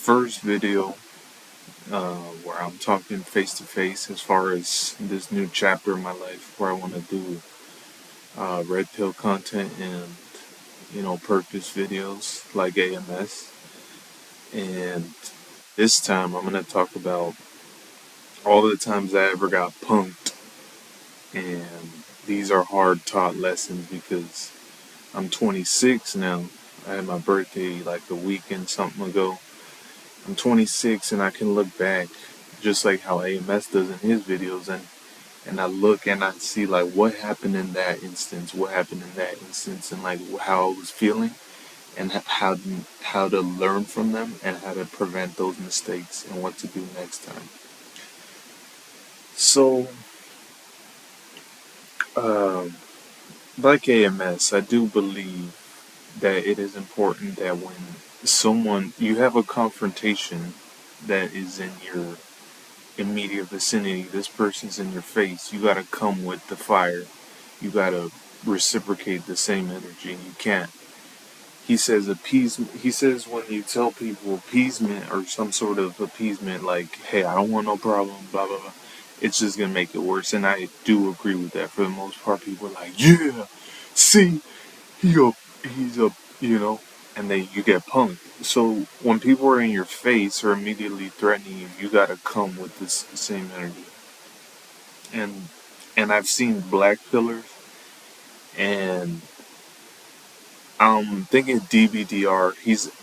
first video where I'm talking face to face as far as this new chapter in my life where I want to do red pill content and purpose videos like AMS. And this time I'm going to talk about all the times I ever got punked, and these are hard taught lessons because I'm 26 now. I had my birthday like a weekend something ago. I'm 26 and I can look back just like how AMS does in his videos, and I look and I see like what happened in that instance, and like how I was feeling, and how to learn from them and how to prevent those mistakes and what to do next time. So, um, like AMS, I do believe that it is important that when someone you have a confrontation that is in your immediate vicinity, this person's in your face, you gotta come with the fire. You gotta reciprocate the same energy. You can't. He says appeasement. He says when you tell people appeasement or some sort of appeasement, like, "Hey, I don't want no problem," blah blah blah. It's just gonna make it worse, and I do agree with that. For the most part, people are like, "Yeah, see, he a, he's a, you know," and then you get punked. So when people are in your face or immediately threatening you, you gotta come with this same energy. And I've seen black pillars, and I'm thinking DBDR.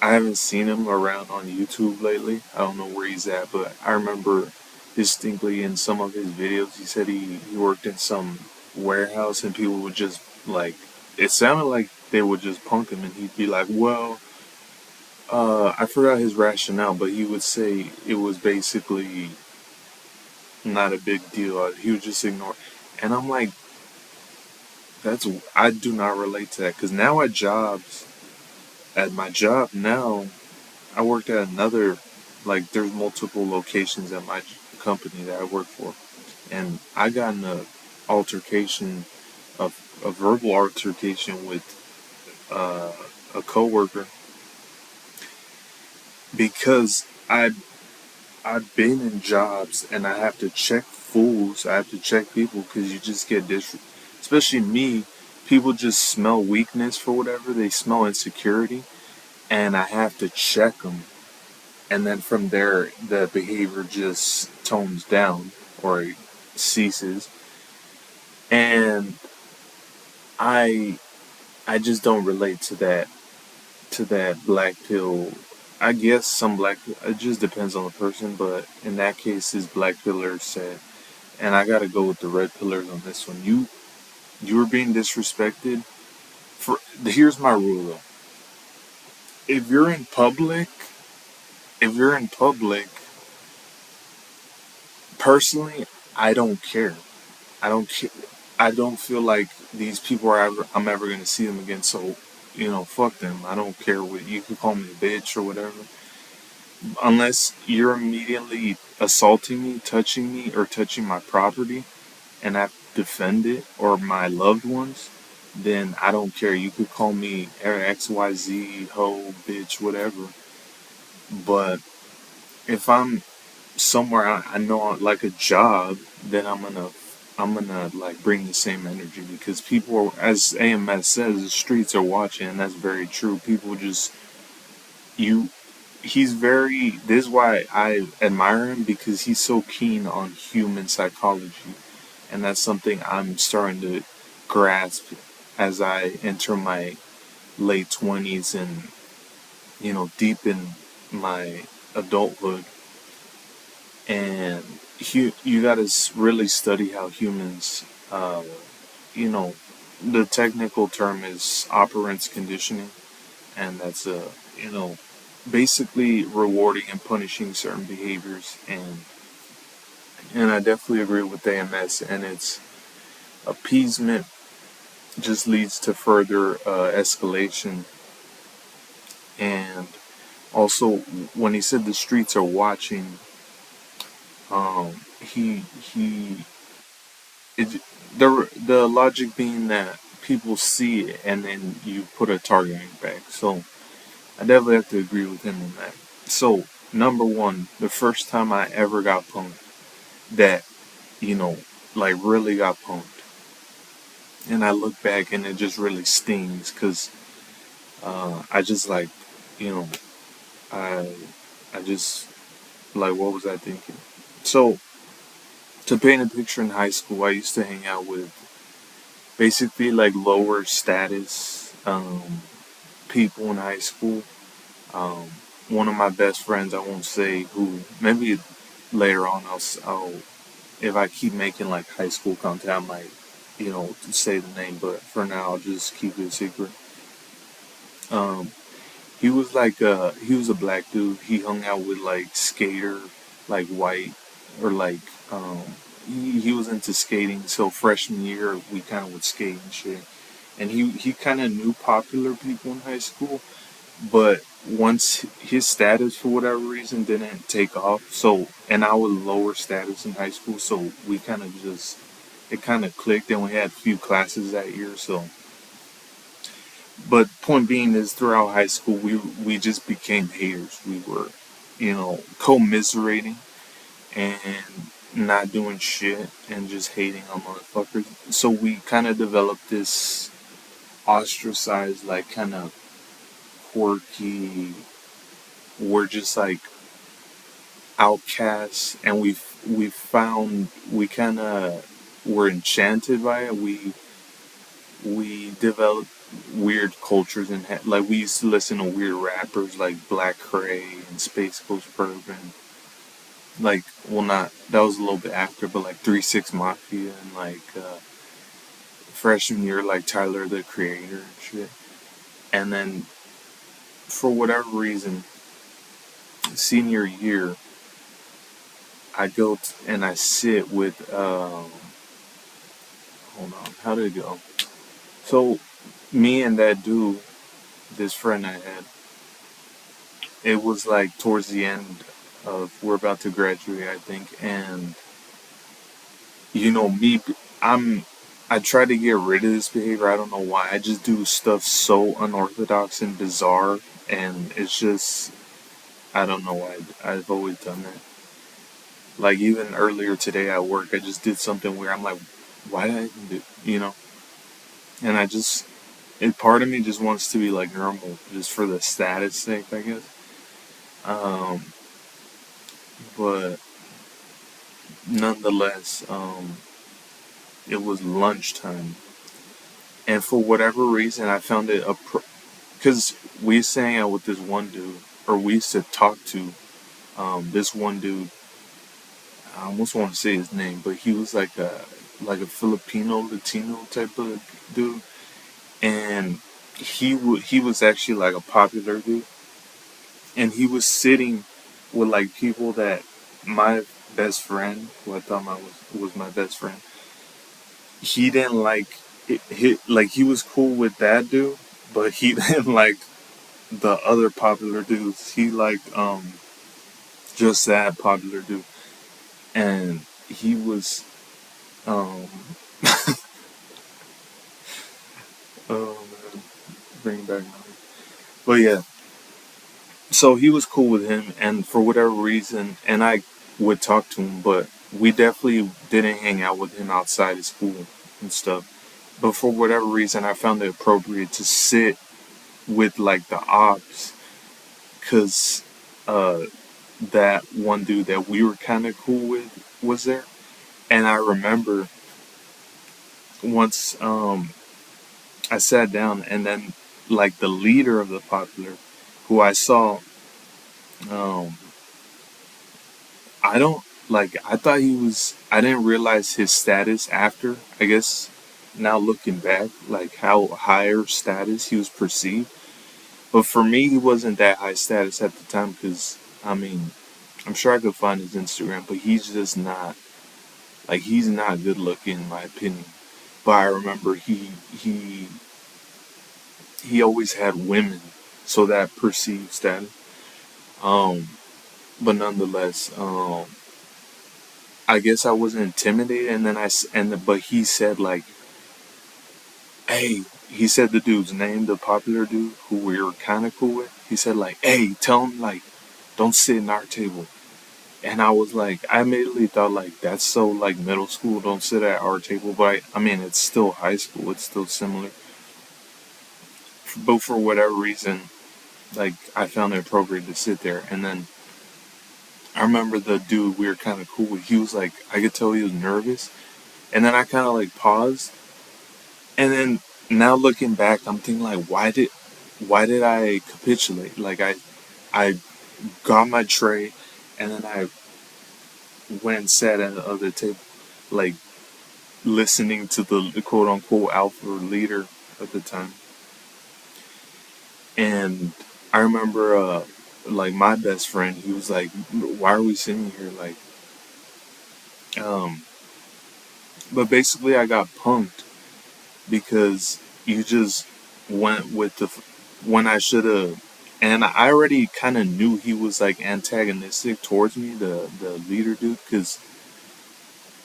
I haven't seen him around on YouTube lately. I don't know where he's at, but I remember distinctly in some of his videos he said he worked in some warehouse and people would just like, it sounded like they would just punk him, and he'd be like, well, I forgot his rationale, but he would say it was basically not a big deal. He would just ignore. And I'm like, that's I do not relate to that because now at my job now, I worked at another, like, there's multiple locations at my company that I work for, and I got in altercation, a, a verbal altercation with uh, a coworker because I've been in jobs and I have to check fools. I have to check people because you just get especially me. People just smell weakness for whatever. They smell insecurity, and I have to check them. And then from there, the behavior just tones down or ceases. And I I just don't relate to that black pill. I guess some black, it just depends on the person, but in that case, his black pillar said, and I gotta go with the red pillars on this one. You were being disrespected. For here's my rule though: if you're in public, if you're in public, personally, I don't care. I don't care. I don't feel like these people I'm ever gonna see them again. So, fuck them. I don't care what you can call me a bitch or whatever. Unless you're immediately assaulting me, touching me, or touching my property, and I have to defend it or my loved ones, then I don't care. You could call me XYZ, hoe, bitch, whatever. But if I'm somewhere I know like a job, then I'm gonna like bring the same energy because people are, as AMS says, the streets are watching, and that's very true. People just you. He's very. This is why I admire him because he's so keen on human psychology, and that's something I'm starting to grasp as I enter my late 20s and deep in my adulthood. And you got to really study how humans, you know, the technical term is operant conditioning, and that's basically rewarding and punishing certain behaviors, and I definitely agree with AMS, and its appeasement just leads to further escalation. And also, when he said the streets are watching, he it, the logic being that people see it and then you put a targeting back. So I definitely have to agree with him on that. So number one, the first time I ever got punked, that, you know, like really got punked. And I look back and it just really stings because I just like, you know, I, I just, like, what was I thinking? So, to paint a picture, in high school, I used to hang out with basically like lower status people in high school. Um, One of my best friends, I won't say who, maybe later on I'll if I keep making like high school content, I might, say the name, but for now I'll just keep it a secret. Um, he was a black dude. He hung out with like skater, like white, or like, um, he was into skating. So freshman year we kind of would skate and shit. And he kind of knew popular people in high school, but once his status for whatever reason didn't take off, so, and I was lower status in high school, so we kind of just, it kind of clicked, and we had a few classes that year. So, but point being is, throughout high school, we just became haters. We were, commiserating and not doing shit and just hating on motherfuckers. So we kind of developed this ostracized, like, kind of quirky. We're just like outcasts, and we found we kind of were enchanted by it. We developed weird cultures, and like, we used to listen to weird rappers like Black Cray and Space Ghost Bourbon. Like, well, not that was a little bit after, but like 3 6 Mafia, and like, freshman year, like Tyler the Creator and shit. And then, for whatever reason, senior year, I go and I sit with, hold on, how did it go? So, me and that dude, this friend I had, it was like towards the end of, we're about to graduate, I think. And me, I'm I try to get rid of this behavior. I don't know why. I just do stuff so unorthodox and bizarre, and it's just, I don't know why. I've always done that. Like, even earlier today at work, I just did something where I'm like, why did I even do? And I just, and part of me just wants to be like normal, just for the status sake, I guess. Um, but nonetheless, it was lunchtime, and for whatever reason, I found it because we sang out with this one dude, or we used to talk to, this one dude. I almost want to say his name, but he was like a Filipino Latino type of dude, and he was actually like a popular dude, and he was sitting with like people that my best friend, who I thought was my best friend, he didn't like. Like, he was cool with that dude, but he didn't like the other popular dudes. He liked, just that popular dude, and he was, um oh man, bring back memories. But yeah, so he was cool with him, and for whatever reason, and I would talk to him, but we definitely didn't hang out with him outside of school and stuff. But for whatever reason, I found it appropriate to sit with like the ops, because, uh, that one dude that we were kind of cool with was there. And I remember once, I sat down, and then like the leader of the popular, who I saw, um, I don't like. I thought he was. I didn't realize his status after. I guess now looking back, like how higher status he was perceived. But for me, he wasn't that high status at the time, because, I mean, I'm sure I could find his Instagram, but he's just not, like, he's not good looking in my opinion. But I remember he always had women, so that perceived status. Um, but nonetheless, I guess I wasn't intimidated, and then but he said, like, hey, he said the dude's name, the popular dude who we were kind of cool with. He said, like, hey, tell him, like, don't sit in our table. And I was like, I immediately thought like that's so like middle school, don't sit at our table. But I mean, it's still high school, it's still similar. But for whatever reason, like I found it appropriate to sit there. And then I remember the dude we were kind of cool with. He was like, I could tell he was nervous. And then I kind of like paused. And then now looking back, I'm thinking like, why did I capitulate? Like I got my tray, and then I went and sat at the other table, like listening to the quote unquote alpha leader at the time. And I remember, like my best friend, he was like, "Why are we sitting here?" Um, but basically, I got punked because you just went with the when I should have. And I already kind of knew he was like antagonistic towards me, the leader dude, because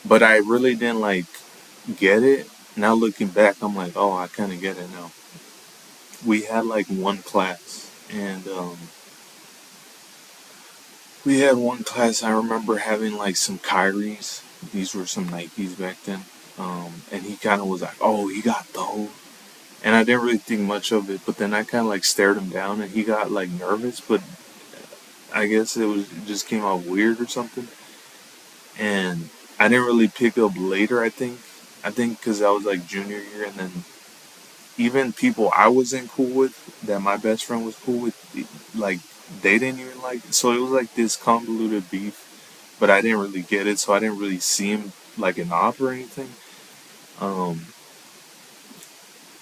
but I really didn't like get it. Now looking back, I'm like, oh, I kind of get it now. We had like one class, and we had one class. I remember having like some Kyries. These were some Nikes back then. And he kind of was like, oh, he got those. And I didn't really think much of it, but then I kind of like stared him down, and he got like nervous. But I guess it just came out weird or something. And I didn't really pick up later. I think because I was like junior year, and then even people I wasn't cool with that my best friend was cool with, like they didn't even like. So it was like this convoluted beef, but I didn't really get it. So I didn't really see him like an op or anything. Um,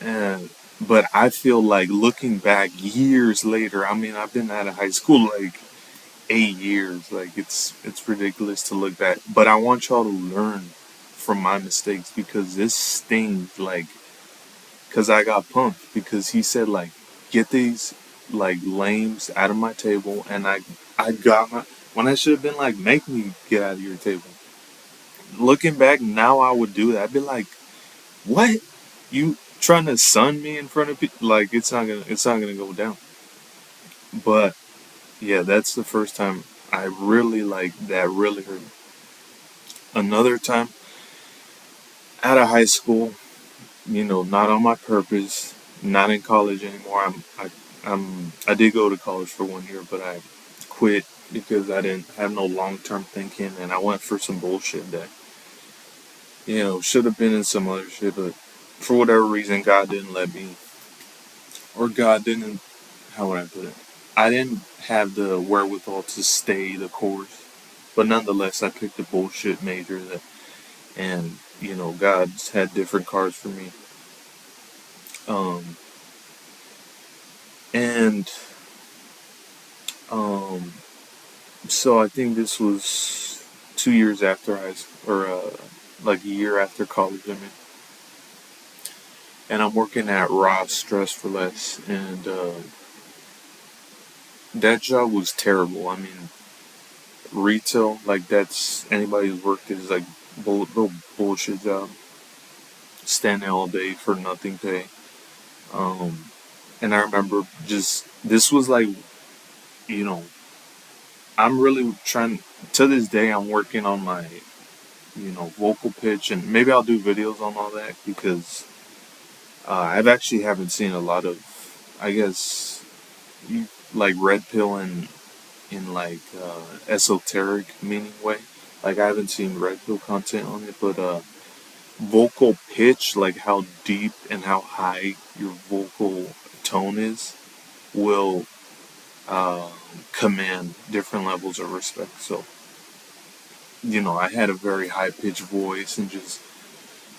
and but I feel like looking back years later. I mean, I've been out of high school like 8 years. Like it's ridiculous to look back. But I want y'all to learn from my mistakes because this stings. Like because I got punked because he said like get these like lames out of my table, and I got my when I should have been like make me get out of your table. Looking back now, I would do that. I'd be like, what you trying to sun me in front of people? Like it's not gonna go down. But yeah, that's the first time I really like that really hurt me. Another time out of high school, not on my purpose, not in college anymore. I did go to college for 1 year, but I quit because I didn't have no long term thinking, and I went for some bullshit that should have been in some other shit, but for whatever reason, God didn't let me, or God didn't. How would I put it? I didn't have the wherewithal to stay the course, but nonetheless, I picked a bullshit major that, and God's had different cards for me. Um, and um, So I think this was 2 years after high school, or like a year after college. I mean, and I'm working at Ross Dress for Less, and that job was terrible. I mean, retail like that's anybody who's worked is like real bullshit job, standing all day for nothing pay. Um, and I remember just this was like you know I'm really trying to this day. I'm working on my vocal pitch, and maybe I'll do videos on all that because I've actually haven't seen a lot of, I guess, like red pill in like esoteric meaning way. Like I haven't seen red pill content on it, but vocal pitch, like how deep and how high your vocal tone is, will uh, command different levels of respect. So I had a very high pitched voice and just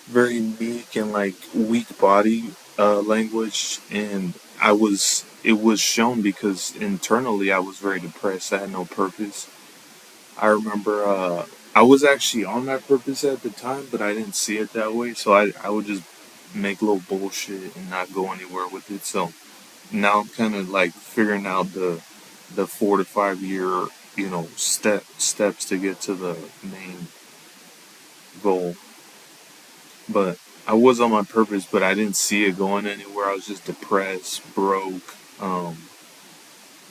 very meek and like weak body language, and it was shown because internally I was very depressed. I had no purpose. I remember I was actually on that purpose at the time, but I didn't see it that way, so I would just make little bullshit and not go anywhere with it. So now I'm kind of like figuring out the 4 to 5 year steps to get to the main goal. But I was on my purpose, but I didn't see it going anywhere. I was just depressed, broke,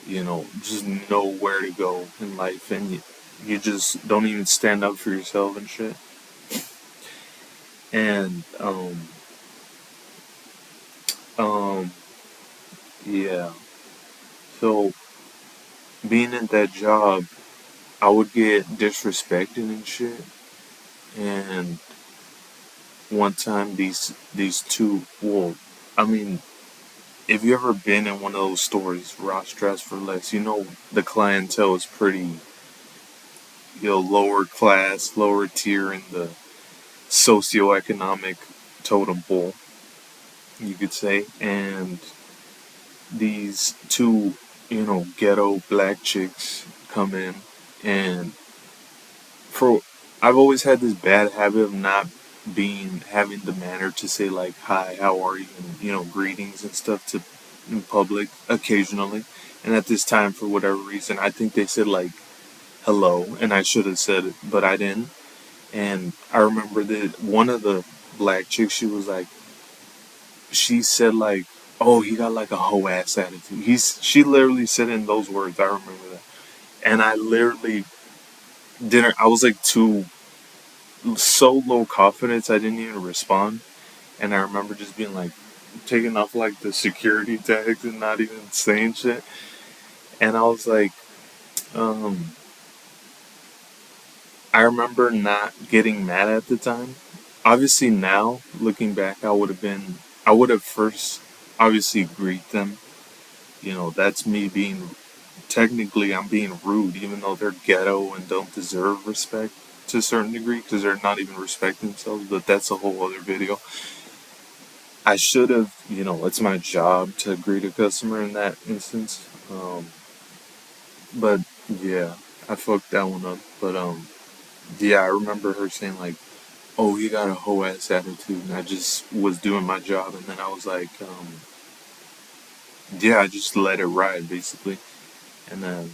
just know where to go in life, and you just don't even stand up for yourself and shit. And um, yeah. So being in that job, I would get disrespected and shit. And one time, these two, well, I mean, if you ever been in one of those stores, Ross Dress for Less, the clientele is pretty, lower class, lower tier in the socioeconomic totem pole, you could say. And these two, ghetto black chicks come in, and for I've always had this bad habit of not being having the manner to say like hi, how are you, and greetings and stuff to in public occasionally. And at this time, for whatever reason, I think they said like hello, and I should have said it, but I didn't. And I remember that one of the black chicks, she said like, "Oh, you got like a hoe ass attitude." She literally said in those words. I remember that, and I literally didn't. I was like too so low confidence. I didn't even respond, and I remember just being like taking off like the security tags and not even saying shit. And I was like, um, I remember not getting mad at the time. Obviously, now looking back, I would have first obviously greet them. That's me being technically I'm being rude, even though they're ghetto and don't deserve respect to a certain degree because they're not even respecting themselves. But that's a whole other video. I should have, it's my job to greet a customer in that instance. But yeah, I fucked that one up. But yeah, I remember her saying like, "Oh, you got a hoe ass attitude," and I just was doing my job, and then I was like, yeah, I just let it ride basically, and then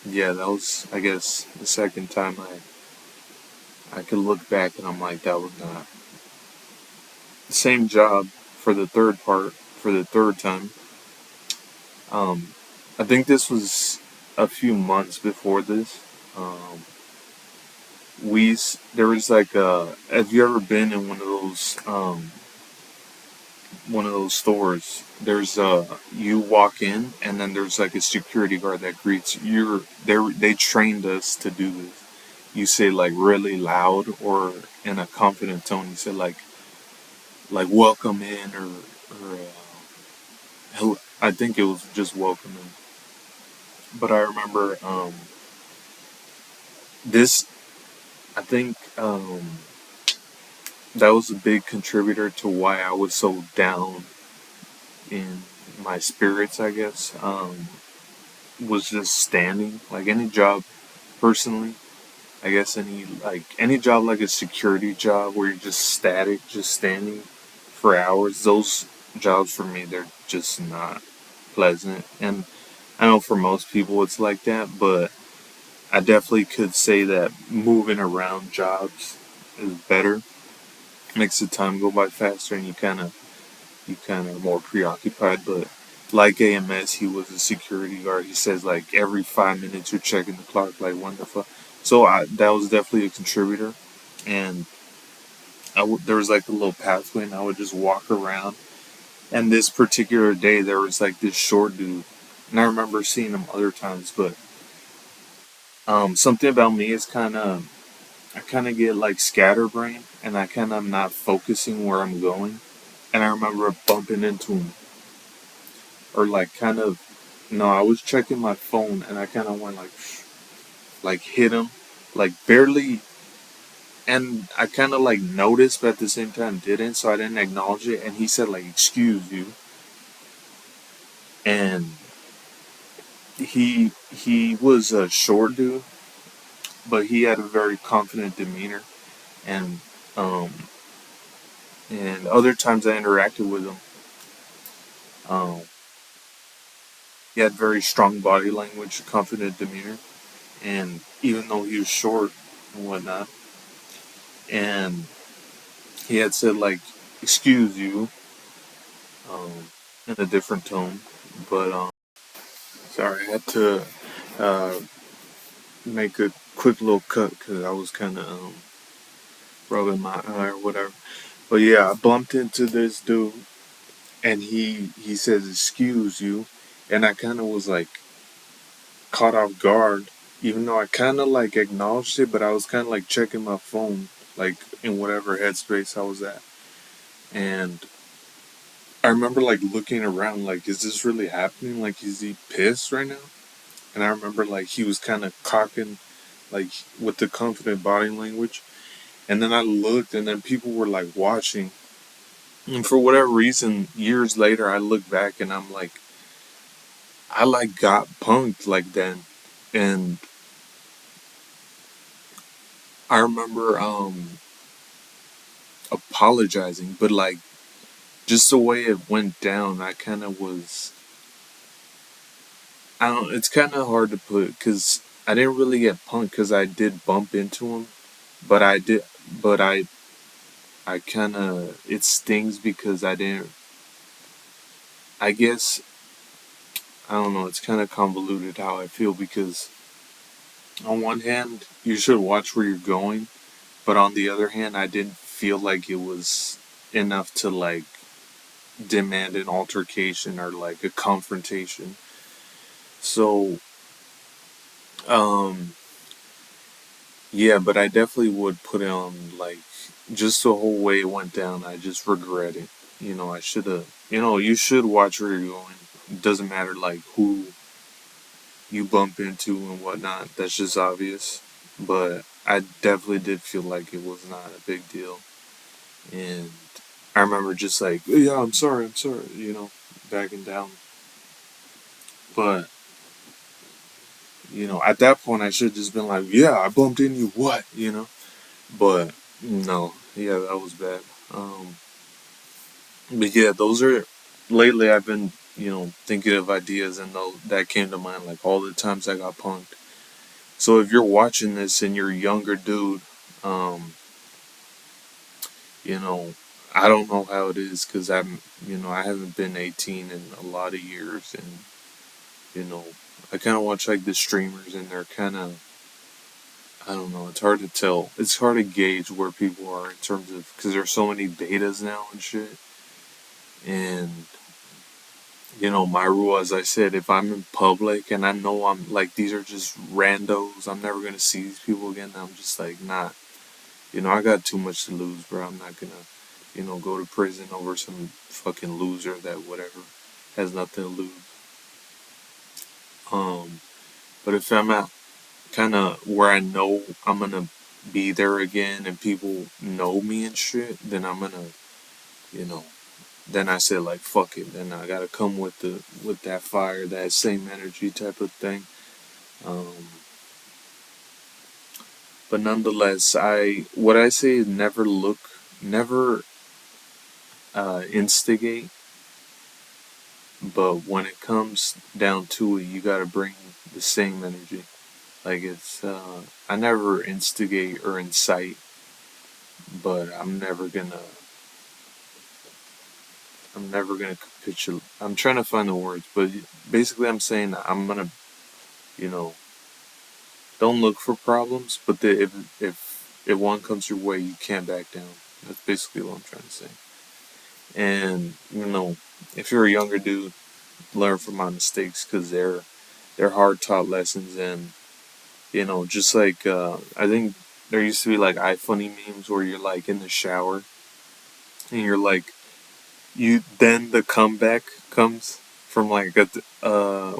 yeah, that was I guess the second time I could look back and I'm like, that was not the same job for the third part for the third time. Um, I think this was a few months before this. Um, there was like have you ever been in one of those stores? There's you walk in and then there's like a security guard that greets you. They trained us to do this. You say like really loud or in a confident tone. You say like welcome in or I think it was just welcome in. But I remember this. I think that was a big contributor to why I was so down in my spirits. I guess was just standing. Like any job, personally, I guess any job like a security job where you're just static, just standing for hours. Those jobs for me, they're just not pleasant. And I know for most people it's like that, but I definitely could say that moving around jobs is better. Makes the time go by faster, and you kind of more preoccupied. But like AMS, he was a security guard. He says like every 5 minutes you're checking the clock. Like what the fuck? So that was definitely a contributor. And there was like a little pathway, and I would just walk around. And this particular day, there was like this short dude, and I remember seeing him other times. But something about me is I kind of get like scatterbrain, and I kind of not focusing where I'm going. And I remember bumping into him, or like kind of, no, I was checking my phone, and I kind of went like hit him, like barely, and I kind of like noticed, but at the same time didn't, so I didn't acknowledge it. And he said like, "Excuse you," and he was a short dude, but he had a very confident demeanor, and um, and other times I interacted with him, um, he had very strong body language, confident demeanor, and even though he was short and whatnot, and he had said like, "Excuse you," um, in a different tone, but Sorry, I had to uh, make a quick little cut because I was kind of rubbing my eye or whatever. But yeah, I bumped into this dude, and he says, "Excuse you," and I kind of was like caught off guard, even though I kind of like acknowledged it, but I was kind of like checking my phone, like in whatever headspace I was at, and I remember like looking around, like, is this really happening? Like, is he pissed right now? And I remember like he was kind of cocking, like with the confident body language. And then I looked, and then people were like watching. And for whatever reason, years later, I look back and I'm like, I like got punked like then. And I remember apologizing, but like just the way it went down, I kind of was. I don't. It's kind of hard to put because I didn't really get punked because I did bump into him, but I did. But I kind of it stings because I didn't. I guess I don't know. It's kind of convoluted how I feel because on one hand, you should watch where you're going, but on the other hand, I didn't feel like it was enough to like demand an altercation or like a confrontation. So, um, yeah, but I definitely would put it on like just the whole way it went down. I just regret it. I should have. You should watch where you're going. It doesn't matter like who you bump into and whatnot. That's just obvious. But I definitely did feel like it was not a big deal. And I remember just like, yeah, I'm sorry, backing down. But, at that point I should have just been like, yeah, I bumped into you, what? But, no, yeah, that was bad. But yeah, those are, lately I've been, thinking of ideas and that came to mind, like all the times I got punked. So if you're watching this and you're a younger dude, um, you know, I don't know how it is because I haven't been 18 in a lot of years, and you know, I kind of watch like the streamers, and they're kind of, I don't know, it's hard to tell. It's hard to gauge where people are in terms of because there's so many betas now and shit, and my rule, as I said, if I'm in public and I know I'm like these are just randos, I'm never gonna see these people again. I'm just like, nah. I got too much to lose, bro. I'm not gonna, go to prison over some fucking loser that whatever has nothing to lose. Um, but if I'm at kind of where I know I'm gonna be there again and people know me and shit, then I'm gonna, you know, then I say like fuck it. Then I gotta come with that fire, that same energy type of thing. Um, but nonetheless, what I say is never instigate. But when it comes down to it, you gotta bring the same energy. Like I never instigate or incite, but I'm never gonna capitulate. I'm trying to find the words, but basically, I'm saying that I'm gonna, you know, don't look for problems, but if one comes your way, you can't back down. That's basically what I'm trying to say. And if you're a younger dude, learn from my mistakes because they're hard taught lessons. And just like I think there used to be like iFunny memes where you're like in the shower and you're like then the comeback comes from like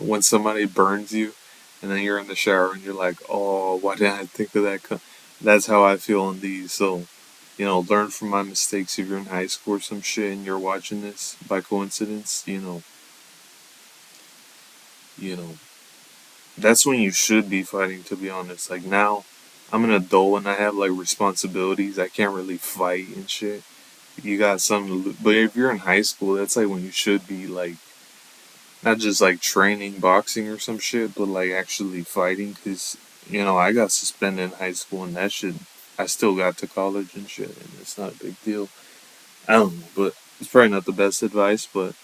when somebody burns you, and then you're in the shower and you're like, oh, why didn't I think of that? That's how I feel on these. So learn from my mistakes. If you're in high school or some shit and you're watching this by coincidence, you know that's when you should be fighting, to be honest. Like now I'm an adult and I have like responsibilities. I can't really fight and shit. You got something to lose. But if you're in high school, that's like when you should be like not just like training boxing or some shit, but like actually fighting. Because I got suspended in high school and that shit, I still got to college and shit, and it's not a big deal. I don't know, but it's probably not the best advice, but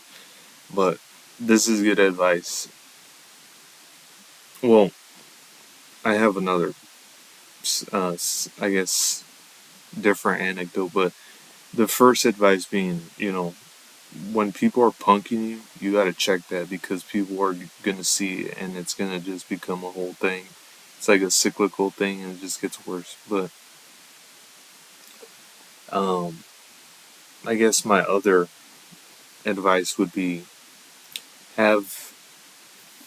this is good advice. Well, I have another, I guess, different anecdote, but the first advice being, when people are punking you, you got to check that because people are going to see it and it's going to just become a whole thing. It's like a cyclical thing and it just gets worse. But um, I guess my other advice would be have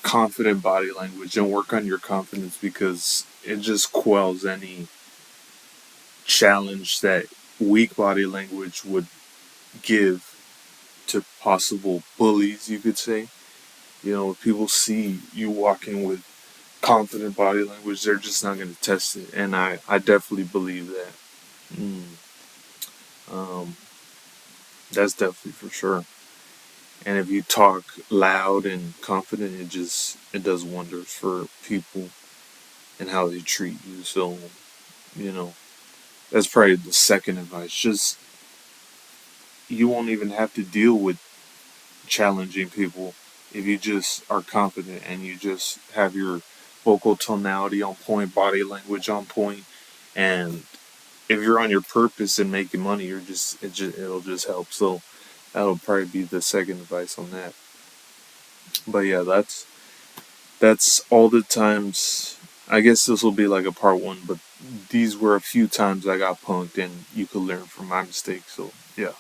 confident body language and work on your confidence because it just quells any challenge that weak body language would give to possible bullies, you could say. If people see you walking with confident body language, they're just not going to test it. And I definitely believe that. Mm, um, that's definitely for sure. And if you talk loud and confident, it does wonders for people and how they treat you. So, you know, that's probably the second advice. Just you won't even have to deal with challenging people if you just are confident and you just have your vocal tonality on point, body language on point, and if you're on your purpose and making money, it'll just help. So that'll probably be the second advice on that. But yeah, that's all the times. I guess this will be like a part one, but these were a few times I got punked, and you could learn from my mistakes. So yeah.